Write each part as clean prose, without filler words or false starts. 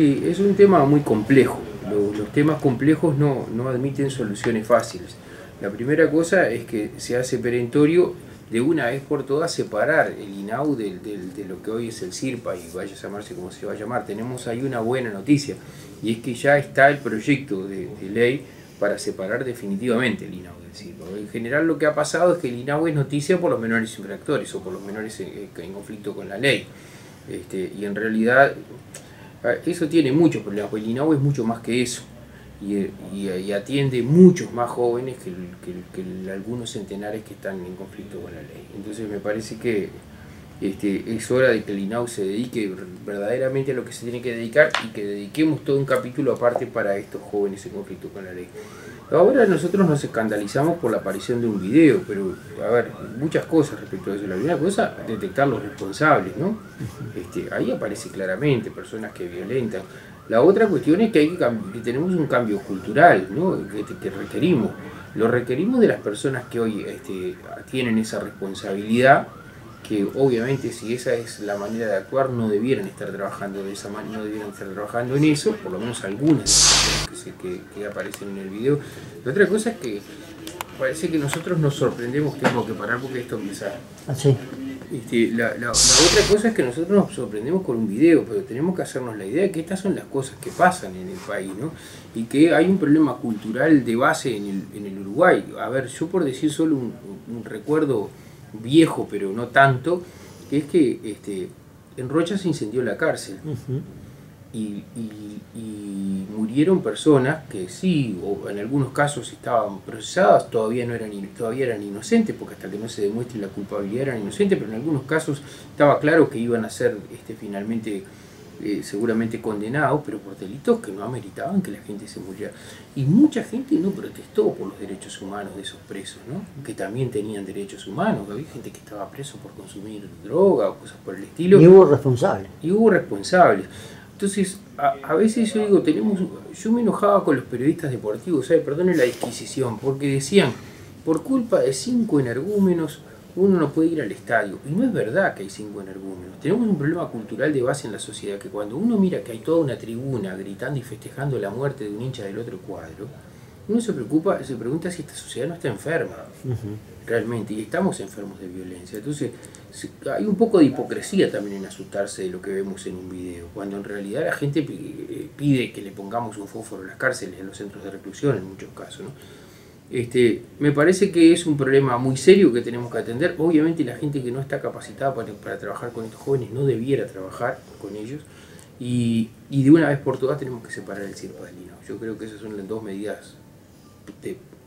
Sí, es un tema muy complejo. Los temas complejos no admiten soluciones fáciles. La primera cosa es que se hace perentorio de una vez por todas separar el INAU de lo que hoy es el CIRPA y vaya a llamarse como se va a llamar. Tenemos ahí una buena noticia y es que ya está el proyecto de ley para separar definitivamente el INAU del CIRPA. En general lo que ha pasado es que el INAU es noticia por los menores infractores o por los menores en conflicto con la ley. Y en realidad eso tiene muchos problemas, porque el INAU es mucho más que eso y atiende muchos más jóvenes que algunos centenares que están en conflicto con la ley. Entonces me parece que es hora de que el INAU se dedique verdaderamente a lo que se tiene que dedicar y que dediquemos todo un capítulo aparte para estos jóvenes en conflicto con la ley. Ahora nosotros nos escandalizamos por la aparición de un video, pero a ver, muchas cosas respecto a eso. La primera cosa, detectar los responsables, ¿no? Ahí aparece claramente personas que violentan. La otra cuestión es que tenemos un cambio cultural, ¿no? que requerimos. Lo requerimos de las personas que hoy tienen esa responsabilidad, que obviamente si esa es la manera de actuar no debieran estar trabajando de esa manera, no debieran estar trabajando en eso, por lo menos algunas que aparecen en el video. La otra cosa es que parece que nosotros nos sorprendemos, tengo que parar porque esto empieza. Así. La otra cosa es que nosotros nos sorprendemos con un video, pero tenemos que hacernos la idea de que estas son las cosas que pasan en el país, ¿no? Y que hay un problema cultural de base en el Uruguay. A ver, yo por decir solo un recuerdo viejo, pero no tanto, que es que en Rocha se incendió la cárcel. Y murieron personas que sí, o en algunos casos estaban procesadas, todavía eran inocentes, porque hasta que no se demuestre la culpabilidad eran inocentes, pero en algunos casos estaba claro que iban a ser finalmente seguramente condenados, pero por delitos que no ameritaban que la gente se muriera. Y mucha gente no protestó por los derechos humanos de esos presos, ¿no? Que también tenían derechos humanos. Había gente que estaba preso por consumir droga o cosas por el estilo. Y hubo responsables. Y hubo responsables. Entonces, a veces yo digo, yo me enojaba con los periodistas deportivos, ¿sabe? Perdonen la disquisición, porque decían, por culpa de 5 energúmenos, uno no puede ir al estadio. Y no es verdad que hay 5 energúmenos. Tenemos un problema cultural de base en la sociedad, que cuando uno mira que hay toda una tribuna gritando y festejando la muerte de un hincha del otro cuadro, uno se pregunta si esta sociedad no está enferma, realmente, y estamos enfermos de violencia. Entonces, hay un poco de hipocresía también en asustarse de lo que vemos en un video, cuando en realidad la gente pide que le pongamos un fósforo en las cárceles, en los centros de reclusión en muchos casos, ¿no? Me parece que es un problema muy serio que tenemos que atender. Obviamente la gente que no está capacitada para trabajar con estos jóvenes no debiera trabajar con ellos, y de una vez por todas tenemos que separar el CIRPA del INAU. Yo creo que esas son las dos medidas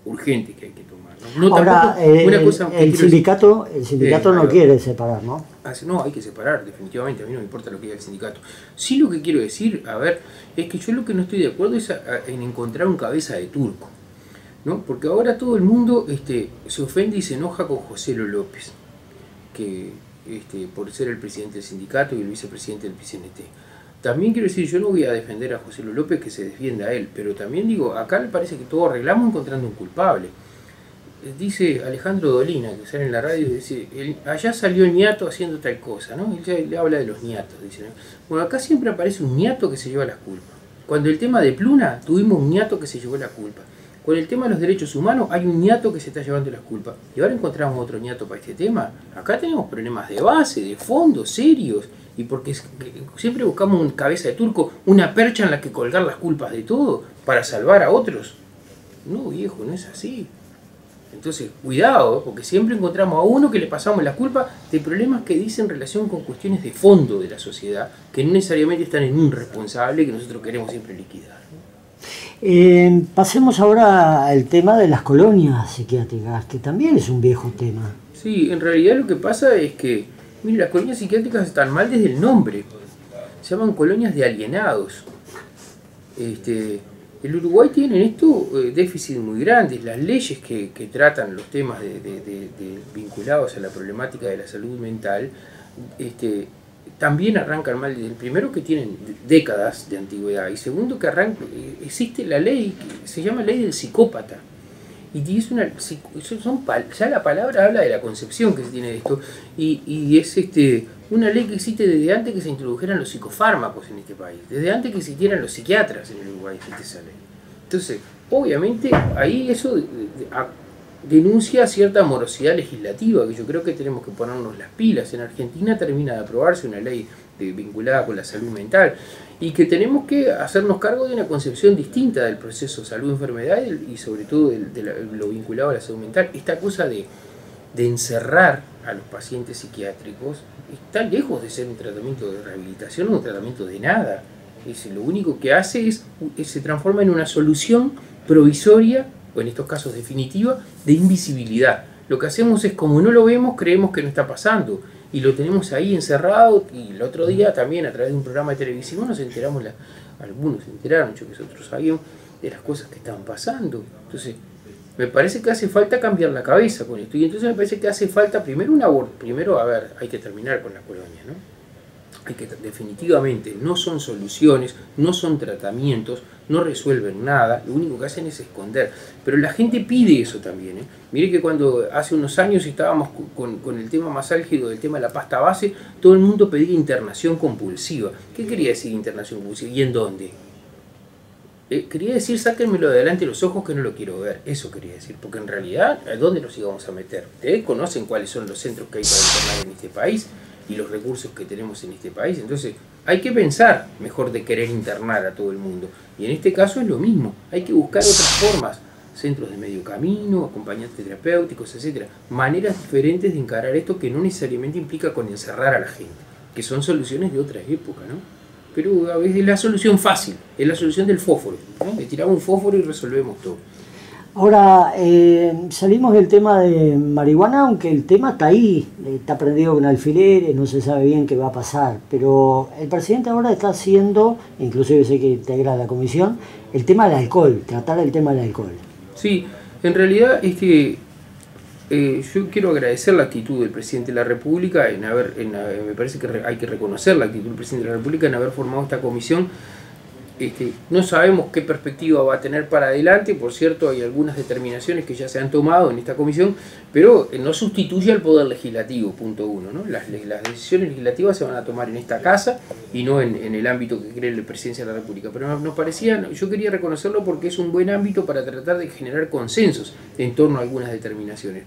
urgentes que hay que tomar, ¿no? No, ahora, una cosa el sindicato no quiere separar, ¿no? No, hay que separar, definitivamente. A mí no me importa lo que diga el sindicato. Sí, lo que quiero decir, a ver, es que yo lo que no estoy de acuerdo es en encontrar un cabeza de turco, ¿no? Porque ahora todo el mundo se ofende y se enoja con José López, que por ser el presidente del sindicato y el vicepresidente del PCNT. También quiero decir, yo no voy a defender a José López, que se defienda a él, pero también digo, acá me parece que todo arreglamos encontrando un culpable. Dice Alejandro Dolina, que sale en la radio, dice, allá salió el ñato haciendo tal cosa, ¿no? Él ya habla de los ñatos, dice, ¿no? Bueno, acá siempre aparece un ñato que se lleva las culpas. Cuando el tema de Pluna, tuvimos un ñato que se llevó la culpa. Con el tema de los derechos humanos, hay un ñato que se está llevando las culpas. Y ahora encontramos otro ñato para este tema. Acá tenemos problemas de base, de fondo, serios. Y porque siempre buscamos un cabeza de turco, una percha en la que colgar las culpas de todo para salvar a otros. No, viejo, no es así. Entonces, cuidado, porque siempre encontramos a uno que le pasamos la culpa de problemas que dicen relación con cuestiones de fondo de la sociedad, que no necesariamente están en un responsable que nosotros queremos siempre liquidar. Pasemos ahora al tema de las colonias psiquiátricas, que también es un viejo tema. Sí, en realidad lo que pasa es que, mire, las colonias psiquiátricas están mal desde el nombre. Se llaman colonias de alienados. El Uruguay tiene en esto déficit muy grandes. Las leyes que tratan los temas vinculados a la problemática de la salud mental también arrancan mal. El primero, que tienen décadas de antigüedad, y segundo, que existe la ley que se llama ley del psicópata. Y es ya la palabra habla de la concepción que se tiene de esto, y es una ley que existe desde antes que se introdujeran los psicofármacos en este país, desde antes que existieran los psiquiatras en el Uruguay existe esa ley. Entonces, obviamente, ahí eso denuncia cierta morosidad legislativa, que yo creo que tenemos que ponernos las pilas. En Argentina termina de aprobarse una ley vinculada con la salud mental, y que tenemos que hacernos cargo de una concepción distinta del proceso salud-enfermedad y sobre todo de lo vinculado a la salud mental. Esta cosa de encerrar a los pacientes psiquiátricos está lejos de ser un tratamiento de rehabilitación o un tratamiento de nada. Lo único que hace se transforma en una solución provisoria, o en estos casos definitiva, de invisibilidad. Lo que hacemos es, como no lo vemos, creemos que no está pasando, y lo tenemos ahí encerrado. Y el otro día también, a través de un programa de televisión, nos enteramos, algunos se enteraron, yo que otros sabíamos, de las cosas que estaban pasando. Entonces, me parece que hace falta cambiar la cabeza con esto, y entonces me parece que hace falta primero, a ver, hay que terminar con la colonia, ¿no? Definitivamente no son soluciones, no son tratamientos, no resuelven nada, lo único que hacen es esconder. Pero la gente pide eso también, ¿eh? Mire que cuando hace unos años estábamos con el tema más álgido del tema de la pasta base, todo el mundo pedía internación compulsiva. ¿Qué quería decir internación compulsiva? ¿Y en dónde? Quería decir, sáquenmelo de adelante los ojos que no lo quiero ver. Eso quería decir, porque en realidad, ¿a dónde los íbamos a meter? Ustedes conocen cuáles son los centros que hay para internar en este país y los recursos que tenemos en este país. Entonces hay que pensar mejor de querer internar a todo el mundo, y en este caso es lo mismo. Hay que buscar otras formas, centros de medio camino, acompañantes terapéuticos, etcétera, maneras diferentes de encarar esto, que no necesariamente implica con encerrar a la gente, que son soluciones de otras épocas, ¿no? Pero a veces es la solución fácil, es la solución del fósforo, ¿no? Le tiramos un fósforo y resolvemos todo. Ahora, salimos del tema de marihuana, aunque el tema está ahí, está prendido con alfileres, no se sabe bien qué va a pasar, pero el presidente ahora está haciendo, inclusive sé que integra la comisión, el tema del alcohol, tratar el tema del alcohol. Sí, en realidad yo quiero agradecer la actitud del presidente de la República me parece que hay que reconocer la actitud del presidente de la República en haber formado esta comisión. No sabemos qué perspectiva va a tener para adelante. Por cierto, hay algunas determinaciones que ya se han tomado en esta comisión, pero no sustituye al Poder Legislativo, punto uno, ¿no? Las decisiones legislativas se van a tomar en esta casa y no en el ámbito que cree la Presidencia de la República. Pero yo quería reconocerlo porque es un buen ámbito para tratar de generar consensos en torno a algunas determinaciones.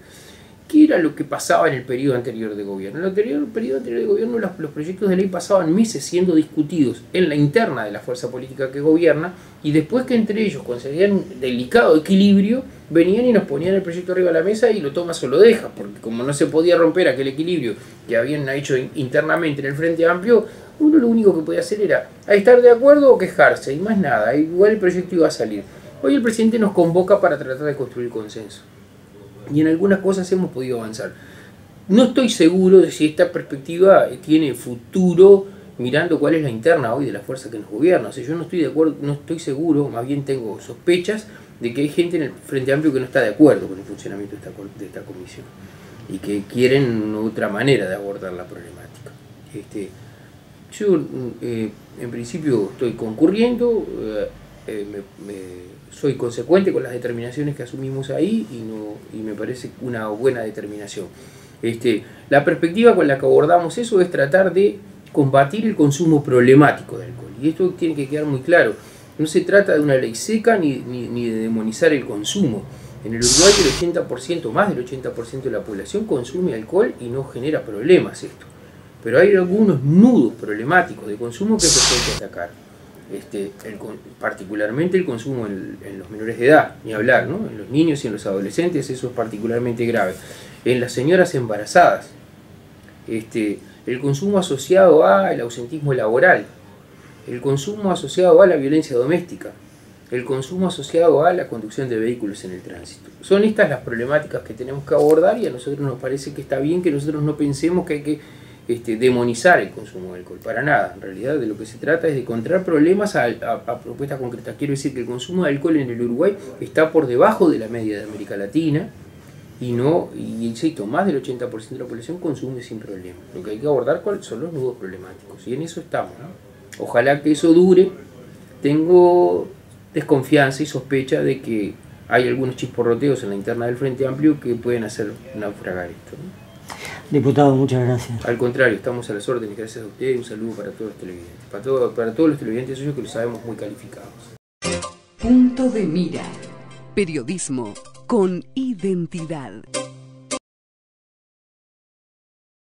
¿Qué era lo que pasaba en el periodo anterior de gobierno? En el periodo anterior de gobierno los proyectos de ley pasaban meses siendo discutidos en la interna de la fuerza política que gobierna, y después que entre ellos conseguían un delicado equilibrio, venían y nos ponían el proyecto arriba de la mesa y lo tomas o lo dejas, porque como no se podía romper aquel equilibrio que habían hecho internamente en el Frente Amplio, uno lo único que podía hacer era estar de acuerdo o quejarse, y más nada, igual el proyecto iba a salir. Hoy el presidente nos convoca para tratar de construir consenso, y en algunas cosas hemos podido avanzar. No estoy seguro de si esta perspectiva tiene futuro mirando cuál es la interna hoy de la fuerza que nos gobierna. O sea, yo no estoy de acuerdo, no estoy seguro, más bien tengo sospechas de que hay gente en el Frente Amplio que no está de acuerdo con el funcionamiento de esta comisión y que quieren otra manera de abordar la problemática. Yo en principio estoy concurriendo, soy consecuente con las determinaciones que asumimos ahí, y me parece una buena determinación. La perspectiva con la que abordamos eso es tratar de combatir el consumo problemático de alcohol, y esto tiene que quedar muy claro. No se trata de una ley seca ni de demonizar el consumo. En el Uruguay el 80%, más del 80% de la población consume alcohol y no genera problemas esto. Pero hay algunos nudos problemáticos de consumo que es lo que hay que atacar. Particularmente el consumo en los menores de edad, ni hablar, ¿no? En los niños y en los adolescentes eso es particularmente grave. En las señoras embarazadas, el consumo asociado al ausentismo laboral, el consumo asociado a la violencia doméstica, el consumo asociado a la conducción de vehículos en el tránsito. Son estas las problemáticas que tenemos que abordar, y a nosotros nos parece que está bien que nosotros no pensemos que hay que demonizar el consumo de alcohol, para nada. En realidad de lo que se trata es de encontrar problemas a propuestas concretas. Quiero decir que el consumo de alcohol en el Uruguay está por debajo de la media de América Latina, y insisto, más del 80% de la población consume sin problema. Lo que hay que abordar son los nudos problemáticos, y en eso estamos, ¿no? Ojalá que eso dure. Tengo desconfianza y sospecha de que hay algunos chisporroteos en la interna del Frente Amplio que pueden hacer naufragar esto, ¿no? Diputado, muchas gracias. Al contrario, estamos a las órdenes, gracias a ustedes, un saludo para todos los televidentes, para todos los televidentes suyos que los sabemos muy calificados. Punto de mira. Periodismo con identidad.